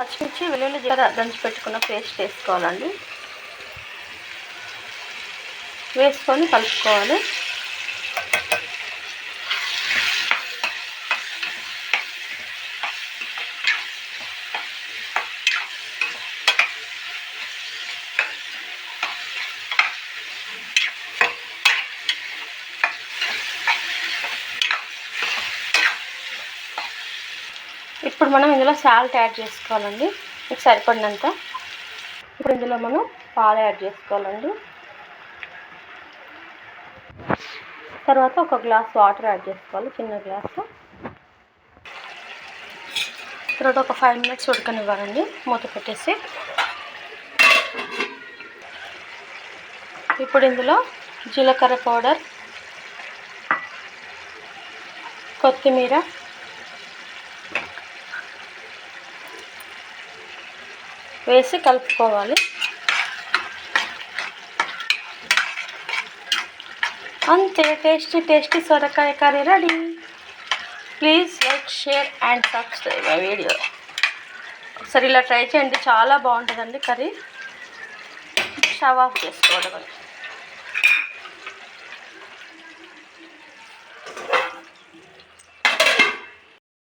పచ్చిమిర్చి వెల్లుల్లి జీలకర్ర దంచి పెట్టుకున్న పేస్ట్ వేసుకోవాలండి. వేసుకొని కలుపుకోవాలి. ఇప్పుడు మనం ఇందులో సాల్ట్ యాడ్ చేసుకోవాలండి, మీకు సరిపడినంత. ఇప్పుడు ఇందులో మనం పాలు యాడ్ చేసుకోవాలండి. తర్వాత ఒక గ్లాస్ వాటర్ యాడ్ చేసుకోవాలి, చిన్న గ్లాసు. తర్వాత ఒక 5 minutes ఉడకనివ్వాలండి మూత పెట్టేసి. ఇప్పుడు ఇందులో జీలకర్ర పౌడర్, కొత్తిమీర, వేసి కలుపుకోవాలి. అంతే, టేస్టీ సొరకాయ curry ready. Please like, share and subscribe my video. ఒకసారి ఇలా ట్రై చేయండి, చాలా బాగుంటుందండి కర్రీ. స్టవ్ ఆఫ్ చేసుకోవడం.